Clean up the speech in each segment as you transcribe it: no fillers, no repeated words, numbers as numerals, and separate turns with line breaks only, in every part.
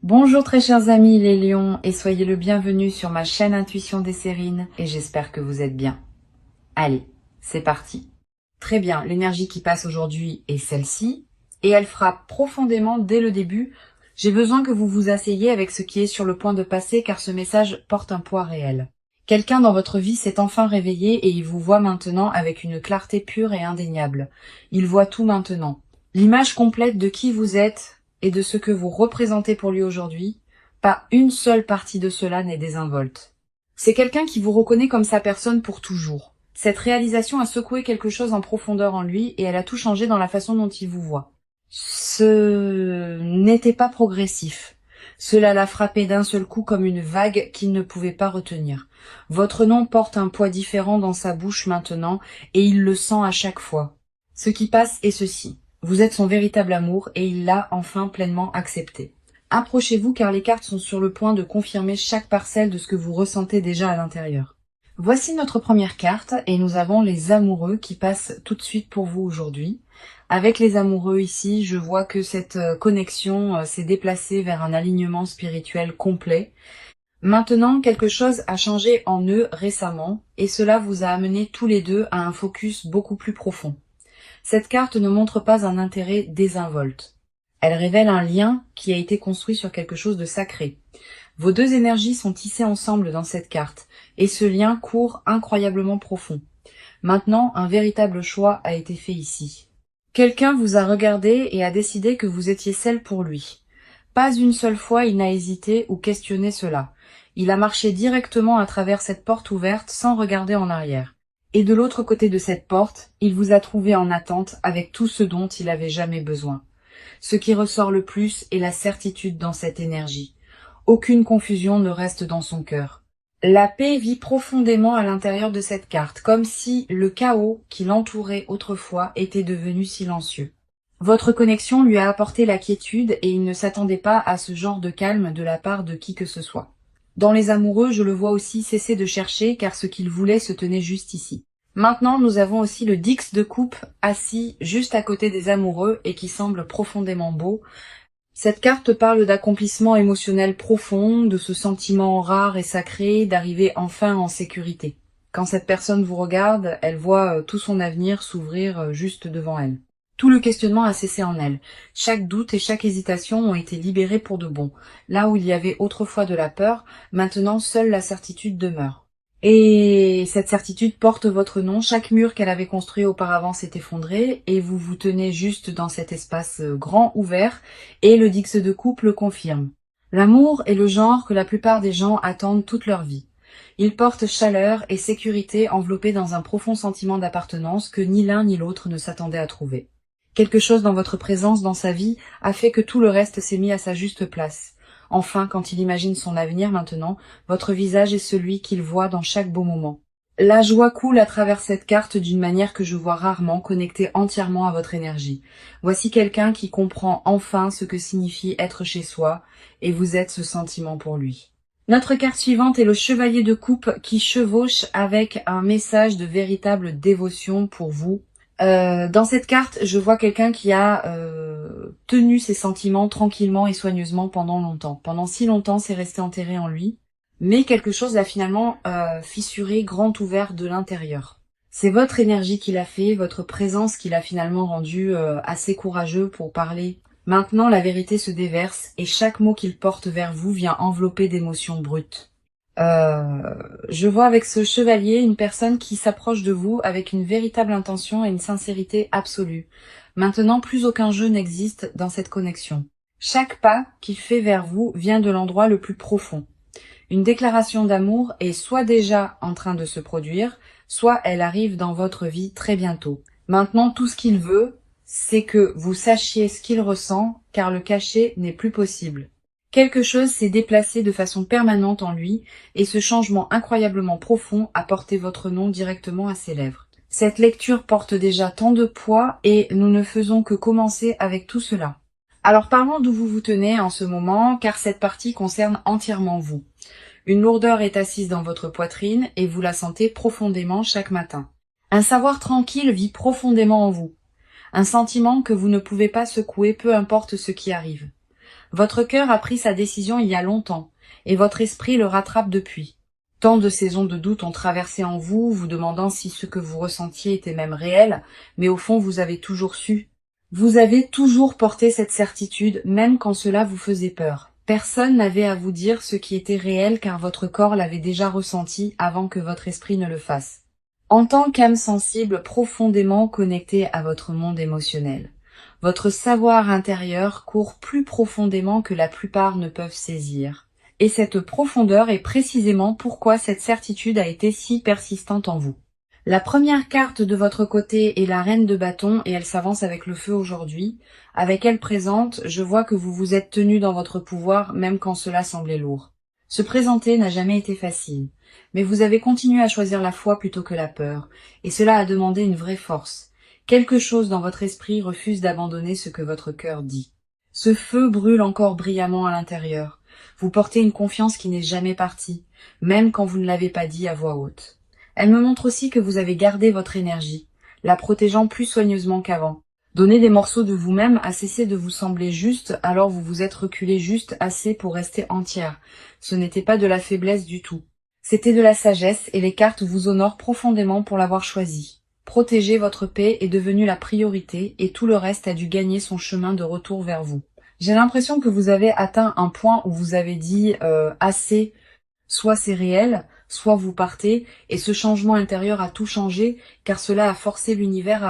Bonjour très chers amis les lions et soyez le bienvenu sur ma chaîne Intuition des Sérines et j'espère que vous êtes bien. Allez, c'est parti. Très bien, l'énergie qui passe aujourd'hui est celle-ci et elle frappe profondément dès le début. J'ai besoin que vous vous asseyez avec ce qui est sur le point de passer car ce message porte un poids réel. Quelqu'un dans votre vie s'est enfin réveillé et il vous voit maintenant avec une clarté pure et indéniable. Il voit tout maintenant. L'image complète de qui vous êtes et de ce que vous représentez pour lui aujourd'hui, pas une seule partie de cela n'est désinvolte. C'est quelqu'un qui vous reconnaît comme sa personne pour toujours. Cette réalisation a secoué quelque chose en profondeur en lui et elle a tout changé dans la façon dont il vous voit. Ce n'était pas progressif. Cela l'a frappé d'un seul coup comme une vague qu'il ne pouvait pas retenir. Votre nom porte un poids différent dans sa bouche maintenant et il le sent à chaque fois. Ce qui passe est ceci. Vous êtes son véritable amour et il l'a enfin pleinement accepté. Approchez-vous car les cartes sont sur le point de confirmer chaque parcelle de ce que vous ressentez déjà à l'intérieur. Voici notre première carte et nous avons les amoureux qui passent tout de suite pour vous aujourd'hui. Avec les amoureux ici, je vois que cette connexion s'est déplacée vers un alignement spirituel complet. Maintenant, quelque chose a changé en eux récemment et cela vous a amené tous les deux à un focus beaucoup plus profond. Cette carte ne montre pas un intérêt désinvolte. Elle révèle un lien qui a été construit sur quelque chose de sacré. Vos deux énergies sont tissées ensemble dans cette carte, et ce lien court incroyablement profond. Maintenant, un véritable choix a été fait ici. Quelqu'un vous a regardé et a décidé que vous étiez celle pour lui. Pas une seule fois il n'a hésité ou questionné cela. Il a marché directement à travers cette porte ouverte sans regarder en arrière. Et de l'autre côté de cette porte, il vous a trouvé en attente avec tout ce dont il avait jamais besoin. Ce qui ressort le plus est la certitude dans cette énergie. Aucune confusion ne reste dans son cœur. La paix vit profondément à l'intérieur de cette carte, comme si le chaos qui l'entourait autrefois était devenu silencieux. Votre connexion lui a apporté la quiétude et il ne s'attendait pas à ce genre de calme de la part de qui que ce soit. Dans les amoureux, je le vois aussi cesser de chercher car ce qu'il voulait se tenait juste ici. Maintenant, nous avons aussi le Dix de coupe assis juste à côté des amoureux et qui semble profondément beau. Cette carte parle d'accomplissement émotionnel profond, de ce sentiment rare et sacré d'arriver enfin en sécurité. Quand cette personne vous regarde, elle voit tout son avenir s'ouvrir juste devant elle. Tout le questionnement a cessé en elle. Chaque doute et chaque hésitation ont été libérés pour de bon. Là où il y avait autrefois de la peur, maintenant seule la certitude demeure. Et cette certitude porte votre nom, chaque mur qu'elle avait construit auparavant s'est effondré, et vous vous tenez juste dans cet espace grand ouvert, et le Dix de coupe le confirme. L'amour est le genre que la plupart des gens attendent toute leur vie. Il porte chaleur et sécurité enveloppés dans un profond sentiment d'appartenance que ni l'un ni l'autre ne s'attendait à trouver. Quelque chose dans votre présence dans sa vie a fait que tout le reste s'est mis à sa juste place. Enfin, quand il imagine son avenir maintenant, votre visage est celui qu'il voit dans chaque beau moment. La joie coule à travers cette carte d'une manière que je vois rarement, connectée entièrement à votre énergie. Voici quelqu'un qui comprend enfin ce que signifie être chez soi, et vous êtes ce sentiment pour lui. Notre carte suivante est le Chevalier de coupe qui chevauche avec un message de véritable dévotion pour vous. Dans cette carte, je vois quelqu'un qui a tenu ses sentiments tranquillement et soigneusement pendant longtemps. Pendant si longtemps, c'est resté enterré en lui. Mais quelque chose l'a finalement fissuré, grand ouvert de l'intérieur. C'est votre énergie qui l'a fait, votre présence qui l'a finalement rendu assez courageux pour parler. Maintenant, la vérité se déverse et chaque mot qu'il porte vers vous vient envelopper d'émotions brutes. Je vois avec ce chevalier une personne qui s'approche de vous avec une véritable intention et une sincérité absolue. Maintenant, plus aucun jeu n'existe dans cette connexion. Chaque pas qu'il fait vers vous vient de l'endroit le plus profond. Une déclaration d'amour est soit déjà en train de se produire, soit elle arrive dans votre vie très bientôt. Maintenant, tout ce qu'il veut, c'est que vous sachiez ce qu'il ressent, car le cacher n'est plus possible. Quelque chose s'est déplacé de façon permanente en lui, et ce changement incroyablement profond a porté votre nom directement à ses lèvres. Cette lecture porte déjà tant de poids, et nous ne faisons que commencer avec tout cela. Alors parlons d'où vous vous tenez en ce moment, car cette partie concerne entièrement vous. Une lourdeur est assise dans votre poitrine, et vous la sentez profondément chaque matin. Un savoir tranquille vit profondément en vous. Un sentiment que vous ne pouvez pas secouer, peu importe ce qui arrive. Votre cœur a pris sa décision il y a longtemps, et votre esprit le rattrape depuis. Tant de saisons de doute ont traversé en vous, vous demandant si ce que vous ressentiez était même réel, mais au fond vous avez toujours su. Vous avez toujours porté cette certitude, même quand cela vous faisait peur. Personne n'avait à vous dire ce qui était réel car votre corps l'avait déjà ressenti avant que votre esprit ne le fasse. En tant qu'âme sensible profondément connectée à votre monde émotionnel, votre savoir intérieur court plus profondément que la plupart ne peuvent saisir. Et cette profondeur est précisément pourquoi cette certitude a été si persistante en vous. La première carte de votre côté est la reine de bâton et elle s'avance avec le feu aujourd'hui. Avec elle présente, je vois que vous vous êtes tenu dans votre pouvoir même quand cela semblait lourd. Se présenter n'a jamais été facile, mais vous avez continué à choisir la foi plutôt que la peur, et cela a demandé une vraie force. Quelque chose dans votre esprit refuse d'abandonner ce que votre cœur dit. Ce feu brûle encore brillamment à l'intérieur. Vous portez une confiance qui n'est jamais partie, même quand vous ne l'avez pas dit à voix haute. Elle me montre aussi que vous avez gardé votre énergie, la protégeant plus soigneusement qu'avant. Donner des morceaux de vous-même a cessé de vous sembler juste, alors vous vous êtes reculé juste assez pour rester entière. Ce n'était pas de la faiblesse du tout. C'était de la sagesse et les cartes vous honorent profondément pour l'avoir choisi. Protéger votre paix est devenu la priorité et tout le reste a dû gagner son chemin de retour vers vous. J'ai l'impression que vous avez atteint un point où vous avez dit assez, soit c'est réel, soit vous partez, et ce changement intérieur a tout changé, car cela a forcé l'univers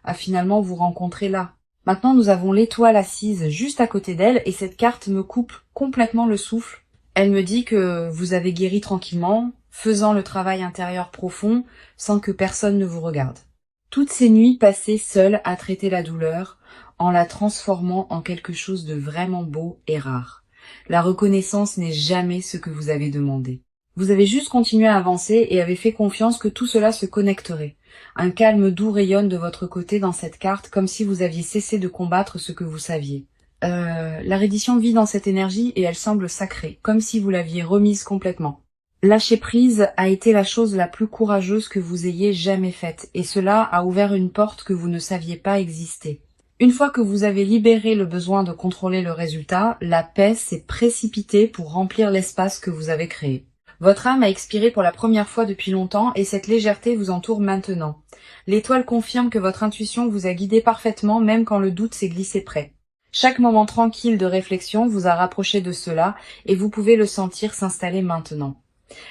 à finalement vous rencontrer là. Maintenant nous avons l'étoile assise juste à côté d'elle, et cette carte me coupe complètement le souffle. Elle me dit que vous avez guéri tranquillement, faisant le travail intérieur profond, sans que personne ne vous regarde. Toutes ces nuits passées seules à traiter la douleur, en la transformant en quelque chose de vraiment beau et rare. La reconnaissance n'est jamais ce que vous avez demandé. Vous avez juste continué à avancer et avez fait confiance que tout cela se connecterait. Un calme doux rayonne de votre côté dans cette carte, comme si vous aviez cessé de combattre ce que vous saviez. La reddition vit dans cette énergie et elle semble sacrée, comme si vous l'aviez remise complètement. Lâcher prise a été la chose la plus courageuse que vous ayez jamais faite, et cela a ouvert une porte que vous ne saviez pas exister. Une fois que vous avez libéré le besoin de contrôler le résultat, la paix s'est précipitée pour remplir l'espace que vous avez créé. Votre âme a expiré pour la première fois depuis longtemps et cette légèreté vous entoure maintenant. L'étoile confirme que votre intuition vous a guidé parfaitement même quand le doute s'est glissé près. Chaque moment tranquille de réflexion vous a rapproché de cela et vous pouvez le sentir s'installer maintenant.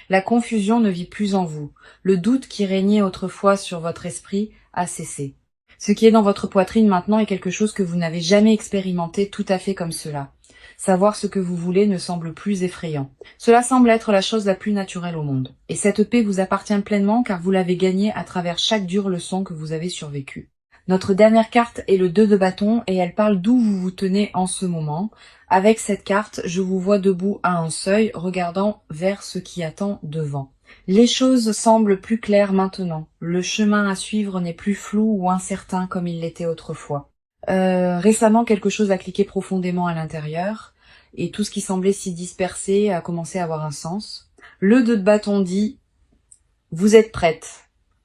La confusion ne vit plus en vous. Le doute qui régnait autrefois sur votre esprit a cessé. Ce qui est dans votre poitrine maintenant est quelque chose que vous n'avez jamais expérimenté tout à fait comme cela. Savoir ce que vous voulez ne semble plus effrayant. Cela semble être la chose la plus naturelle au monde. Et cette paix vous appartient pleinement car vous l'avez gagnée à travers chaque dure leçon que vous avez survécue. Notre dernière carte est le 2 de bâton et elle parle d'où vous vous tenez en ce moment. Avec cette carte, je vous vois debout à un seuil, regardant vers ce qui attend devant. Les choses semblent plus claires maintenant. Le chemin à suivre n'est plus flou ou incertain comme il l'était autrefois. Récemment, quelque chose a cliqué profondément à l'intérieur et tout ce qui semblait si dispersé a commencé à avoir un sens. Le 2 de bâton dit « Vous êtes prête ».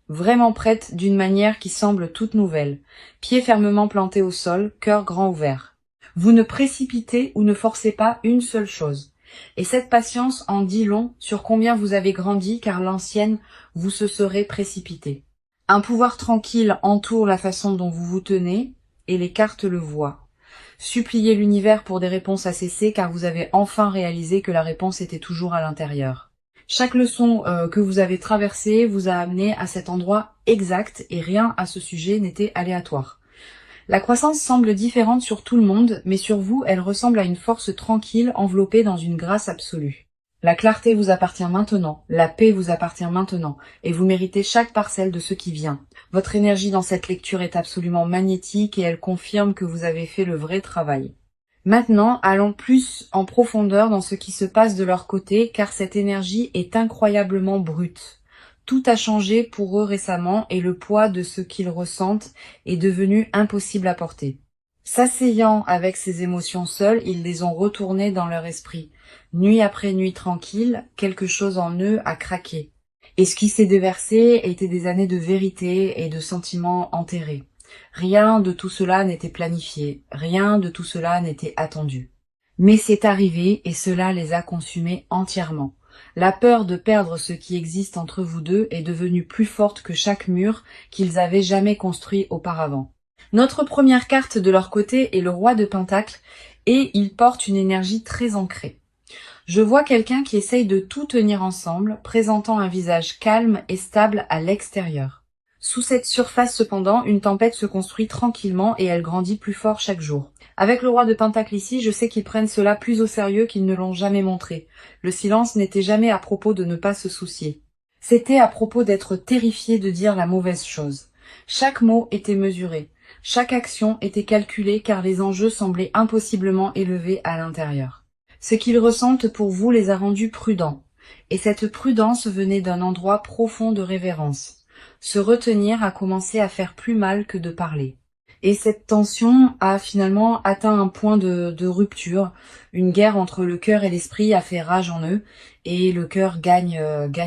Vraiment prête d'une manière qui semble toute nouvelle. Pieds fermement plantés au sol, cœur grand ouvert. Vous ne précipitez ou ne forcez pas une seule chose. Et cette patience en dit long sur combien vous avez grandi car l'ancienne vous se serait précipité. Un pouvoir tranquille entoure la façon dont vous vous tenez et les cartes le voient. Suppliez l'univers pour des réponses à cesser car vous avez enfin réalisé que la réponse était toujours à l'intérieur. Chaque leçon que vous avez traversée vous a amené à cet endroit exact et rien à ce sujet n'était aléatoire. La croissance semble différente sur tout le monde, mais sur vous, elle ressemble à une force tranquille enveloppée dans une grâce absolue. La clarté vous appartient maintenant, la paix vous appartient maintenant, et vous méritez chaque parcelle de ce qui vient. Votre énergie dans cette lecture est absolument magnétique et elle confirme que vous avez fait le vrai travail. Maintenant, allons plus en profondeur dans ce qui se passe de leur côté, car cette énergie est incroyablement brute. Tout a changé pour eux récemment et le poids de ce qu'ils ressentent est devenu impossible à porter. S'asseyant avec ces émotions seules, ils les ont retournées dans leur esprit. Nuit après nuit tranquille, quelque chose en eux a craqué. Et ce qui s'est déversé était des années de vérité et de sentiments enterrés. Rien de tout cela n'était planifié, rien de tout cela n'était attendu. Mais c'est arrivé et cela les a consumés entièrement. La peur de perdre ce qui existe entre vous deux est devenue plus forte que chaque mur qu'ils avaient jamais construit auparavant. Notre première carte de leur côté est le roi de Pentacles et il porte une énergie très ancrée. Je vois quelqu'un qui essaye de tout tenir ensemble, présentant un visage calme et stable à l'extérieur. Sous cette surface cependant, une tempête se construit tranquillement et elle grandit plus fort chaque jour. Avec le roi de Pentacle ici, je sais qu'ils prennent cela plus au sérieux qu'ils ne l'ont jamais montré. Le silence n'était jamais à propos de ne pas se soucier. C'était à propos d'être terrifié de dire la mauvaise chose. Chaque mot était mesuré. Chaque action était calculée car les enjeux semblaient impossiblement élevés à l'intérieur. Ce qu'ils ressentent pour vous les a rendus prudents. Et cette prudence venait d'un endroit profond de révérence. Se retenir a commencé à faire plus mal que de parler. Et cette tension a finalement atteint un point de rupture. Une guerre entre le cœur et l'esprit a fait rage en eux, et le cœur gagne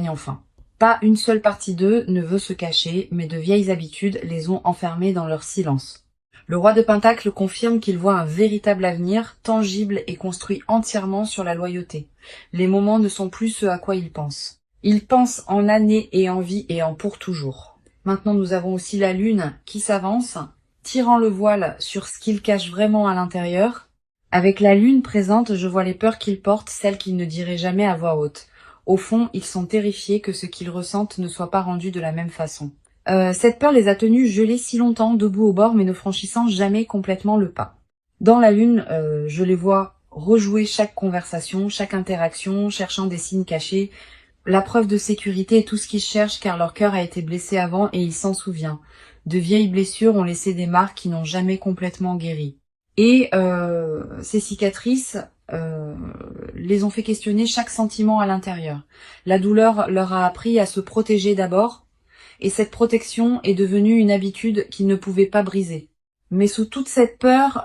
enfin. Pas une seule partie d'eux ne veut se cacher, mais de vieilles habitudes les ont enfermés dans leur silence. Le roi de Pentacle confirme qu'il voit un véritable avenir, tangible et construit entièrement sur la loyauté. Les moments ne sont plus ce à quoi il pense. Il pense en années et en vie et en pour toujours. Maintenant nous avons aussi la lune qui s'avance, tirant le voile sur ce qu'il cache vraiment à l'intérieur. Avec la lune présente, je vois les peurs qu'ils portent, celles qu'ils ne diraient jamais à voix haute. Au fond, ils sont terrifiés que ce qu'ils ressentent ne soit pas rendu de la même façon. Cette peur les a tenus gelés si longtemps, debout au bord, mais ne franchissant jamais complètement le pas. Dans la lune, je les vois rejouer chaque conversation, chaque interaction, cherchant des signes cachés. La preuve de sécurité est tout ce qu'ils cherchent car leur cœur a été blessé avant et il s'en souvient. De vieilles blessures ont laissé des marques qui n'ont jamais complètement guéri. Et ces cicatrices les ont fait questionner chaque sentiment à l'intérieur. La douleur leur a appris à se protéger d'abord, et cette protection est devenue une habitude qu'ils ne pouvaient pas briser. Mais sous toute cette peur,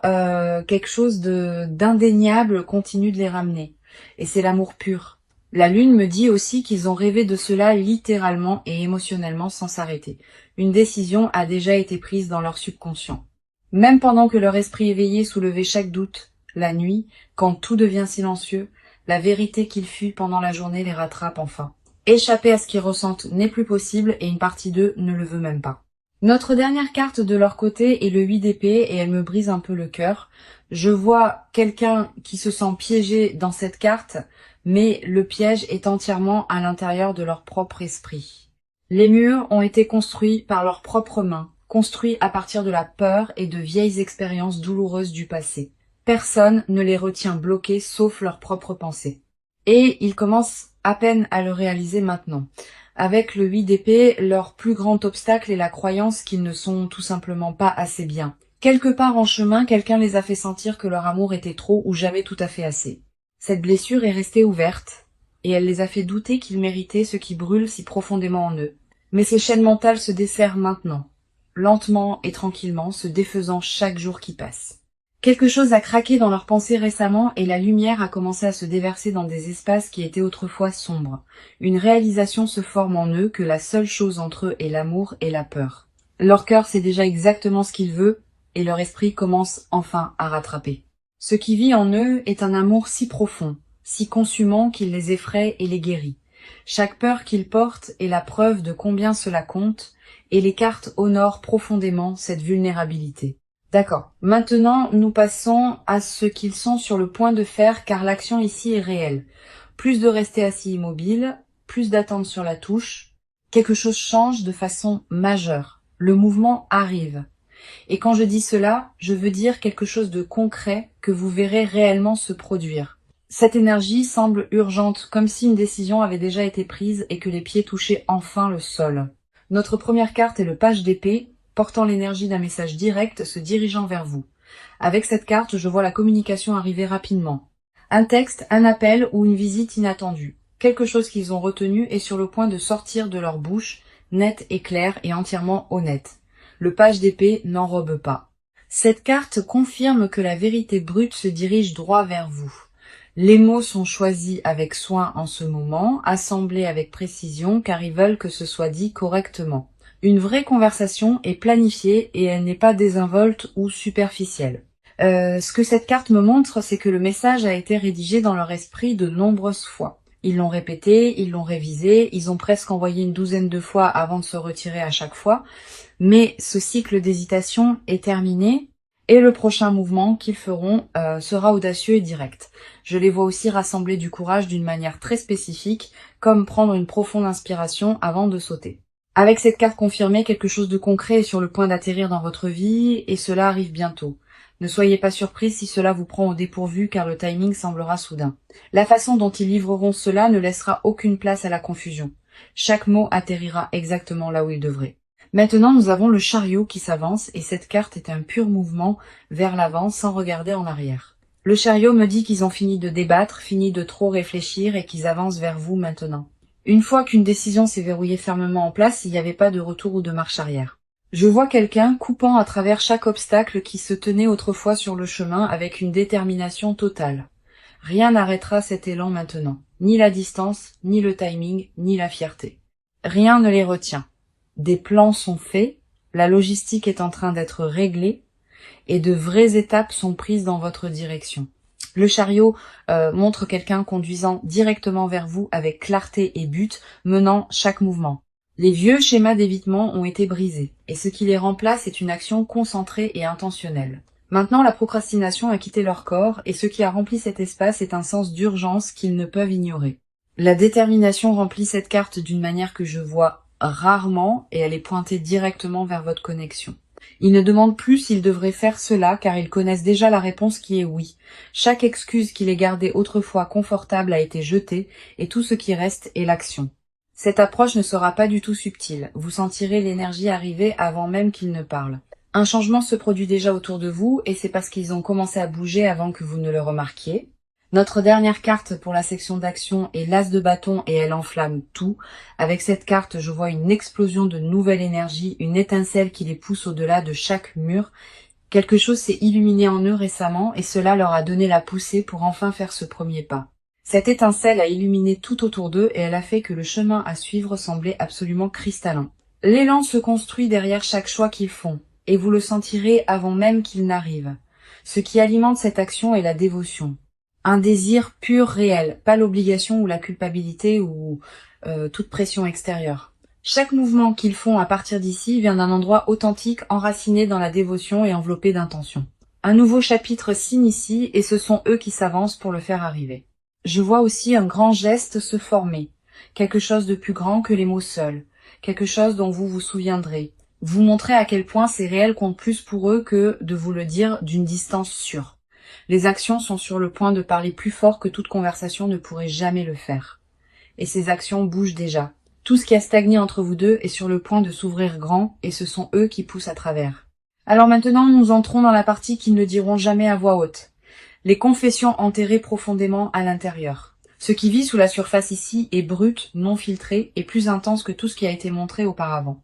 quelque chose d'indéniable continue de les ramener. Et c'est l'amour pur. La lune me dit aussi qu'ils ont rêvé de cela littéralement et émotionnellement sans s'arrêter. Une décision a déjà été prise dans leur subconscient. Même pendant que leur esprit éveillé soulevait chaque doute, la nuit, quand tout devient silencieux, la vérité qu'ils fuient pendant la journée les rattrape enfin. Échapper à ce qu'ils ressentent n'est plus possible et une partie d'eux ne le veut même pas. Notre dernière carte de leur côté est le 8 d'épée et elle me brise un peu le cœur. Je vois quelqu'un qui se sent piégé dans cette carte, mais le piège est entièrement à l'intérieur de leur propre esprit. Les murs ont été construits par leurs propres mains, construits à partir de la peur et de vieilles expériences douloureuses du passé. Personne ne les retient bloqués sauf leurs propres pensées. Et ils commencent à peine à le réaliser maintenant. Avec le 8 d'épée, leur plus grand obstacle est la croyance qu'ils ne sont tout simplement pas assez bien. Quelque part en chemin, quelqu'un les a fait sentir que leur amour était trop ou jamais tout à fait assez. Cette blessure est restée ouverte, et elle les a fait douter qu'ils méritaient ce qui brûle si profondément en eux. Mais ces chaînes mentales se desserrent maintenant, lentement et tranquillement, se défaisant chaque jour qui passe. Quelque chose a craqué dans leurs pensées récemment et la lumière a commencé à se déverser dans des espaces qui étaient autrefois sombres. Une réalisation se forme en eux que la seule chose entre eux est l'amour et la peur. Leur cœur sait déjà exactement ce qu'il veut et leur esprit commence enfin à rattraper. Ce qui vit en eux est un amour si profond, si consumant qu'il les effraie et les guérit. Chaque peur qu'ils portent est la preuve de combien cela compte et les cartes honorent profondément cette vulnérabilité. D'accord. Maintenant, nous passons à ce qu'ils sont sur le point de faire car l'action ici est réelle. Plus de rester assis immobile, plus d'attendre sur la touche. Quelque chose change de façon majeure. Le mouvement arrive. Et quand je dis cela, je veux dire quelque chose de concret que vous verrez réellement se produire. Cette énergie semble urgente, comme si une décision avait déjà été prise et que les pieds touchaient enfin le sol. Notre première carte est le page d'épée, portant l'énergie d'un message direct se dirigeant vers vous. Avec cette carte, je vois la communication arriver rapidement. Un texte, un appel ou une visite inattendue. Quelque chose qu'ils ont retenu est sur le point de sortir de leur bouche, net et clair et entièrement honnête. Le page d'épée n'enrobe pas. Cette carte confirme que la vérité brute se dirige droit vers vous. Les mots sont choisis avec soin en ce moment, assemblés avec précision car ils veulent que ce soit dit correctement. Une vraie conversation est planifiée et elle n'est pas désinvolte ou superficielle. Ce que cette carte me montre, c'est que le message a été rédigé dans leur esprit de nombreuses fois. Ils l'ont répété, ils l'ont révisé, ils ont presque envoyé une douzaine de fois avant de se retirer à chaque fois. Mais ce cycle d'hésitation est terminé et le prochain mouvement qu'ils feront sera audacieux et direct. Je les vois aussi rassembler du courage d'une manière très spécifique, comme prendre une profonde inspiration avant de sauter. Avec cette carte confirmée, quelque chose de concret est sur le point d'atterrir dans votre vie et cela arrive bientôt. Ne soyez pas surpris si cela vous prend au dépourvu car le timing semblera soudain. La façon dont ils livreront cela ne laissera aucune place à la confusion. Chaque mot atterrira exactement là où il devrait. Maintenant, nous avons le chariot qui s'avance et cette carte est un pur mouvement vers l'avant sans regarder en arrière. Le chariot me dit qu'ils ont fini de débattre, fini de trop réfléchir et qu'ils avancent vers vous maintenant. Une fois qu'une décision s'est verrouillée fermement en place, il n'y avait pas de retour ou de marche arrière. Je vois quelqu'un coupant à travers chaque obstacle qui se tenait autrefois sur le chemin avec une détermination totale. Rien n'arrêtera cet élan maintenant, ni la distance, ni le timing, ni la fierté. Rien ne les retient. Des plans sont faits, la logistique est en train d'être réglée, et de vraies étapes sont prises dans votre direction. Le chariot montre quelqu'un conduisant directement vers vous avec clarté et but, menant chaque mouvement. Les vieux schémas d'évitement ont été brisés, et ce qui les remplace est une action concentrée et intentionnelle. Maintenant, la procrastination a quitté leur corps, et ce qui a rempli cet espace est un sens d'urgence qu'ils ne peuvent ignorer. La détermination remplit cette carte d'une manière que je vois rarement, et elle est pointée directement vers votre connexion. Ils ne demandent plus s'ils devraient faire cela, car ils connaissent déjà la réponse qui est oui. Chaque excuse qui les gardait autrefois confortable a été jetée, et tout ce qui reste est l'action. Cette approche ne sera pas du tout subtile. Vous sentirez l'énergie arriver avant même qu'ils ne parlent. Un changement se produit déjà autour de vous, et c'est parce qu'ils ont commencé à bouger avant que vous ne le remarquiez. Notre dernière carte pour la section d'action est l'As de bâton et elle enflamme tout. Avec cette carte, je vois une explosion de nouvelle énergie, une étincelle qui les pousse au-delà de chaque mur. Quelque chose s'est illuminé en eux récemment et cela leur a donné la poussée pour enfin faire ce premier pas. Cette étincelle a illuminé tout autour d'eux et elle a fait que le chemin à suivre semblait absolument cristallin. L'élan se construit derrière chaque choix qu'ils font, et vous le sentirez avant même qu'il n'arrive. Ce qui alimente cette action est la dévotion. Un désir pur réel, pas l'obligation ou la culpabilité ou toute pression extérieure. Chaque mouvement qu'ils font à partir d'ici vient d'un endroit authentique, enraciné dans la dévotion et enveloppé d'intention. Un nouveau chapitre s'initie et ce sont eux qui s'avancent pour le faire arriver. Je vois aussi un grand geste se former, quelque chose de plus grand que les mots seuls, quelque chose dont vous vous souviendrez. Vous montrez à quel point ces réels comptent plus pour eux que de vous le dire d'une distance sûre. Les actions sont sur le point de parler plus fort que toute conversation ne pourrait jamais le faire. Et ces actions bougent déjà. Tout ce qui a stagné entre vous deux est sur le point de s'ouvrir grand, et ce sont eux qui poussent à travers. Alors maintenant, nous entrons dans la partie qu'ils ne diront jamais à voix haute. Les confessions enterrées profondément à l'intérieur. Ce qui vit sous la surface ici est brut, non filtré, et plus intense que tout ce qui a été montré auparavant.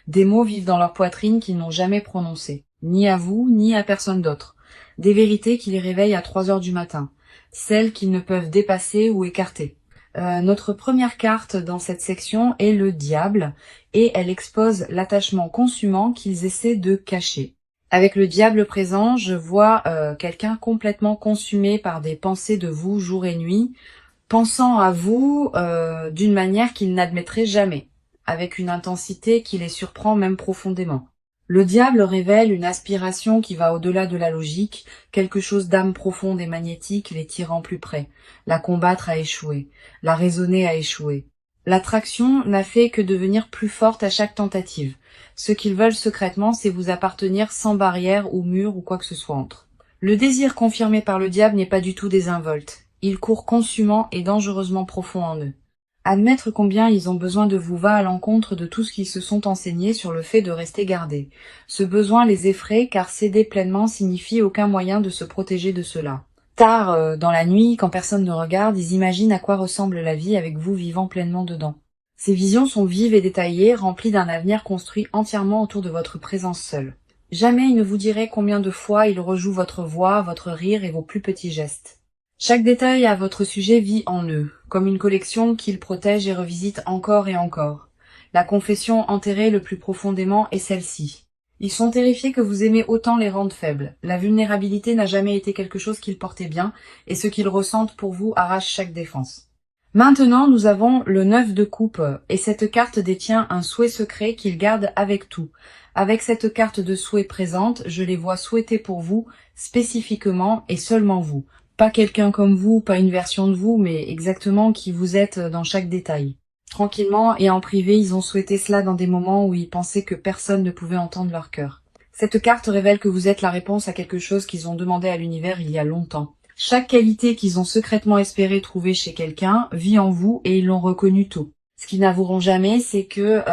Des mots vivent dans leur poitrine qu'ils n'ont jamais prononcés, ni à vous, ni à personne d'autre. Des vérités qui les réveillent à 3 heures du matin, celles qu'ils ne peuvent dépasser ou écarter. Notre première carte dans cette section est le diable, et elle expose l'attachement consumant qu'ils essaient de cacher. Avec le diable présent, je vois quelqu'un complètement consumé par des pensées de vous jour et nuit, pensant à vous d'une manière qu'ils n'admettraient jamais, avec une intensité qui les surprend même profondément. Le diable révèle une aspiration qui va au-delà de la logique, quelque chose d'âme profonde et magnétique les tirant plus près. La combattre a échoué, la raisonner a échoué. L'attraction n'a fait que devenir plus forte à chaque tentative. Ce qu'ils veulent secrètement, c'est vous appartenir sans barrière ou mur ou quoi que ce soit entre. Le désir confirmé par le diable n'est pas du tout désinvolte. Il court consumant et dangereusement profond en eux. Admettre combien ils ont besoin de vous va à l'encontre de tout ce qu'ils se sont enseignés sur le fait de rester gardés. Ce besoin les effraie car céder pleinement signifie aucun moyen de se protéger de cela. Tard, dans la nuit, quand personne ne regarde, ils imaginent à quoi ressemble la vie avec vous vivant pleinement dedans. Ces visions sont vives et détaillées, remplies d'un avenir construit entièrement autour de votre présence seule. Jamais ils ne vous diraient combien de fois ils rejouent votre voix, votre rire et vos plus petits gestes. Chaque détail à votre sujet vit en eux, comme une collection qu'ils protègent et revisitent encore et encore. La confession enterrée le plus profondément est celle-ci. Ils sont terrifiés que vous aimez autant les rendre faibles. La vulnérabilité n'a jamais été quelque chose qu'ils portaient bien, et ce qu'ils ressentent pour vous arrache chaque défense. Maintenant, nous avons le 9 de coupe, et cette carte détient un souhait secret qu'ils gardent avec tout. Avec cette carte de souhait présente, je les vois souhaiter pour vous, spécifiquement et seulement vous. Pas quelqu'un comme vous, pas une version de vous, mais exactement qui vous êtes dans chaque détail. Tranquillement et en privé, ils ont souhaité cela dans des moments où ils pensaient que personne ne pouvait entendre leur cœur. Cette carte révèle que vous êtes la réponse à quelque chose qu'ils ont demandé à l'univers il y a longtemps. Chaque qualité qu'ils ont secrètement espéré trouver chez quelqu'un vit en vous et ils l'ont reconnu tôt. Ce qu'ils n'avoueront jamais, c'est que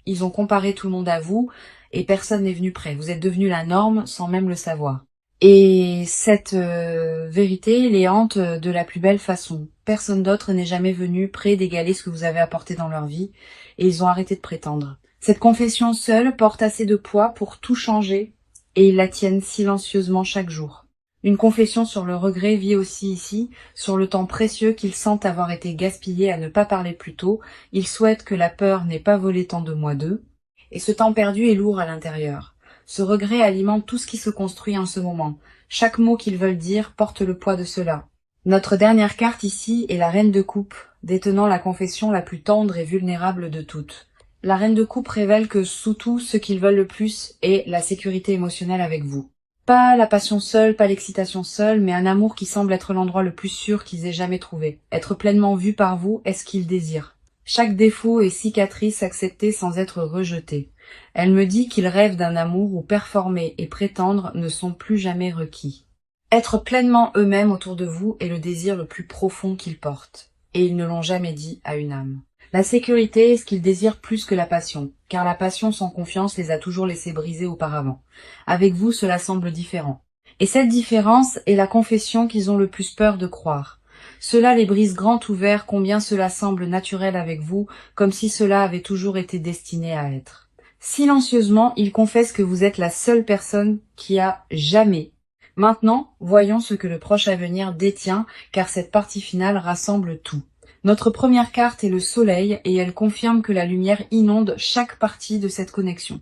ils ont comparé tout le monde à vous et personne n'est venu près. Vous êtes devenu la norme sans même le savoir. Et cette vérité les hante de la plus belle façon. Personne d'autre n'est jamais venu près d'égaler ce que vous avez apporté dans leur vie, et ils ont arrêté de prétendre. Cette confession seule porte assez de poids pour tout changer, et ils la tiennent silencieusement chaque jour. Une confession sur le regret vit aussi ici, sur le temps précieux qu'ils sentent avoir été gaspillé à ne pas parler plus tôt. Ils souhaitent que la peur n'ait pas volé tant de mois d'eux, et ce temps perdu est lourd à l'intérieur. Ce regret alimente tout ce qui se construit en ce moment. Chaque mot qu'ils veulent dire porte le poids de cela. Notre dernière carte ici est la Reine de Coupe, détenant la confession la plus tendre et vulnérable de toutes. La Reine de Coupe révèle que sous tout, ce qu'ils veulent le plus est la sécurité émotionnelle avec vous. Pas la passion seule, pas l'excitation seule, mais un amour qui semble être l'endroit le plus sûr qu'ils aient jamais trouvé. Être pleinement vu par vous est ce qu'ils désirent. Chaque défaut et cicatrice acceptée sans être rejetée. Elle me dit qu'ils rêvent d'un amour où performer et prétendre ne sont plus jamais requis. Être pleinement eux-mêmes autour de vous est le désir le plus profond qu'ils portent. Et ils ne l'ont jamais dit à une âme. La sécurité est ce qu'ils désirent plus que la passion, car la passion sans confiance les a toujours laissés briser auparavant. Avec vous, cela semble différent. Et cette différence est la confession qu'ils ont le plus peur de croire. Cela les brise grand ouverts combien cela semble naturel avec vous, comme si cela avait toujours été destiné à être. Silencieusement, ils confessent que vous êtes la seule personne qui a jamais. Maintenant, voyons ce que le proche avenir détient, car cette partie finale rassemble tout. Notre première carte est le soleil et elle confirme que la lumière inonde chaque partie de cette connexion.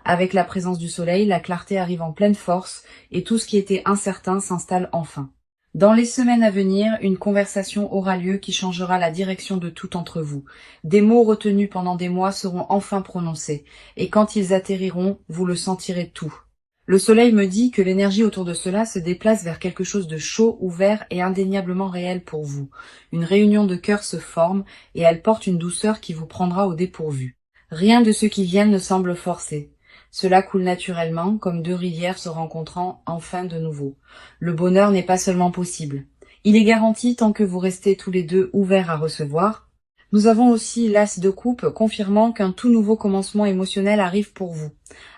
Avec la présence du soleil, la clarté arrive en pleine force et tout ce qui était incertain s'installe enfin. Dans les semaines à venir, une conversation aura lieu qui changera la direction de tout entre vous. Des mots retenus pendant des mois seront enfin prononcés, et quand ils atterriront, vous le sentirez tout. Le soleil me dit que l'énergie autour de cela se déplace vers quelque chose de chaud, ouvert et indéniablement réel pour vous. Une réunion de cœurs se forme, et elle porte une douceur qui vous prendra au dépourvu. Rien de ce qui vient ne semble forcé. Cela coule naturellement, comme deux rivières se rencontrant enfin de nouveau. Le bonheur n'est pas seulement possible. Il est garanti tant que vous restez tous les deux ouverts à recevoir. Nous avons aussi l'As de coupe, confirmant qu'un tout nouveau commencement émotionnel arrive pour vous.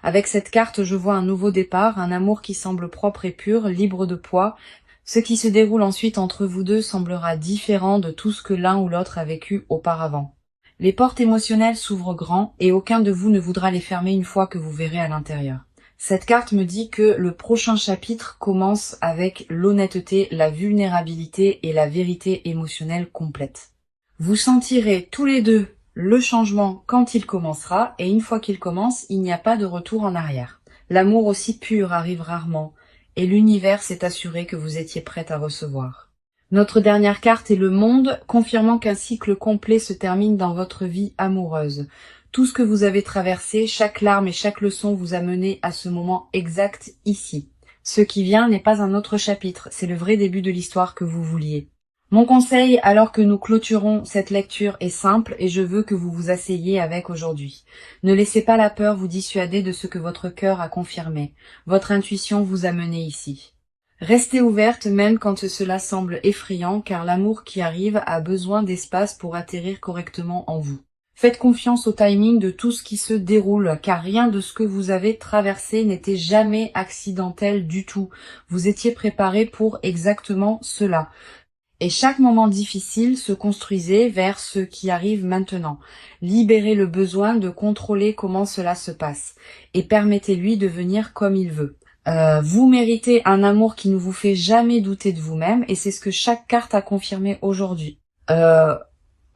Avec cette carte, je vois un nouveau départ, un amour qui semble propre et pur, libre de poids. Ce qui se déroule ensuite entre vous deux semblera différent de tout ce que l'un ou l'autre a vécu auparavant. Les portes émotionnelles s'ouvrent grand et aucun de vous ne voudra les fermer une fois que vous verrez à l'intérieur. Cette carte me dit que le prochain chapitre commence avec l'honnêteté, la vulnérabilité et la vérité émotionnelle complète. Vous sentirez tous les deux le changement quand il commencera et une fois qu'il commence, il n'y a pas de retour en arrière. L'amour aussi pur arrive rarement et l'univers s'est assuré que vous étiez prête à recevoir. Notre dernière carte est le monde, confirmant qu'un cycle complet se termine dans votre vie amoureuse. Tout ce que vous avez traversé, chaque larme et chaque leçon vous a mené à ce moment exact ici. Ce qui vient n'est pas un autre chapitre, c'est le vrai début de l'histoire que vous vouliez. Mon conseil, alors que nous clôturons cette lecture, est simple et je veux que vous vous asseyiez avec aujourd'hui. Ne laissez pas la peur vous dissuader de ce que votre cœur a confirmé. Votre intuition vous a mené ici. Restez ouverte même quand cela semble effrayant, car l'amour qui arrive a besoin d'espace pour atterrir correctement en vous. Faites confiance au timing de tout ce qui se déroule, car rien de ce que vous avez traversé n'était jamais accidentel du tout. Vous étiez préparé pour exactement cela. Et chaque moment difficile se construisait vers ce qui arrive maintenant. Libérez le besoin de contrôler comment cela se passe, et permettez-lui de venir comme il veut. Vous méritez un amour qui ne vous fait jamais douter de vous-même et c'est ce que chaque carte a confirmé aujourd'hui.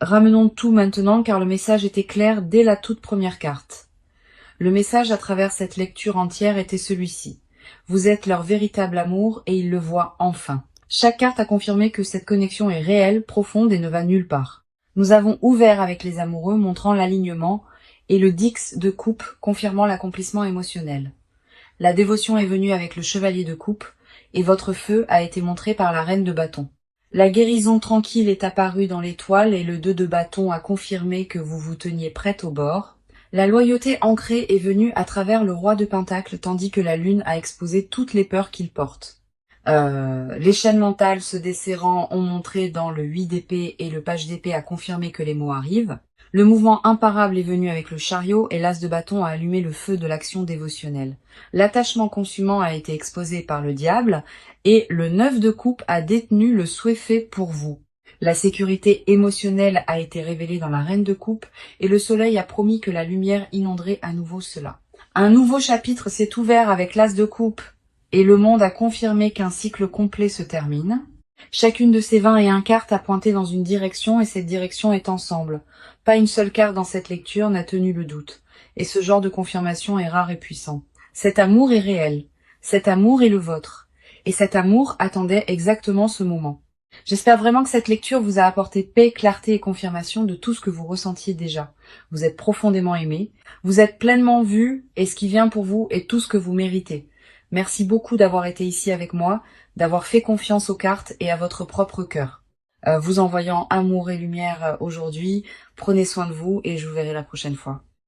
Ramenons tout maintenant car le message était clair dès la toute première carte. Le message à travers cette lecture entière était celui-ci. Vous êtes leur véritable amour et ils le voient enfin. Chaque carte a confirmé que cette connexion est réelle, profonde et ne va nulle part. Nous avons ouvert avec les amoureux, montrant l'alignement, et le Dix de coupe, confirmant l'accomplissement émotionnel. La dévotion est venue avec le chevalier de coupe, et votre feu a été montré par la reine de bâton. La guérison tranquille est apparue dans l'étoile et le 2 de bâton a confirmé que vous vous teniez prête au bord. La loyauté ancrée est venue à travers le roi de Pentacle tandis que la lune a exposé toutes les peurs qu'il porte. Les chaînes mentales se desserrant ont montré dans le 8 d'épée et le page d'épée a confirmé que les mots arrivent. Le mouvement imparable est venu avec le chariot et l'as de bâton a allumé le feu de l'action dévotionnelle. L'attachement consumant a été exposé par le diable et le 9 de coupe a détenu le souhait fait pour vous. La sécurité émotionnelle a été révélée dans la reine de coupe et le soleil a promis que la lumière inonderait à nouveau cela. Un nouveau chapitre s'est ouvert avec l'as de coupe et le monde a confirmé qu'un cycle complet se termine. Chacune de ces 21 cartes a pointé dans une direction et cette direction est ensemble. Pas une seule carte dans cette lecture n'a tenu le doute. Et ce genre de confirmation est rare et puissant. Cet amour est réel. Cet amour est le vôtre. Et cet amour attendait exactement ce moment. J'espère vraiment que cette lecture vous a apporté paix, clarté et confirmation de tout ce que vous ressentiez déjà. Vous êtes profondément aimé. Vous êtes pleinement vu et ce qui vient pour vous est tout ce que vous méritez. Merci beaucoup d'avoir été ici avec moi, d'avoir fait confiance aux cartes et à votre propre cœur. Vous envoyant amour et lumière aujourd'hui, prenez soin de vous et je vous verrai la prochaine fois.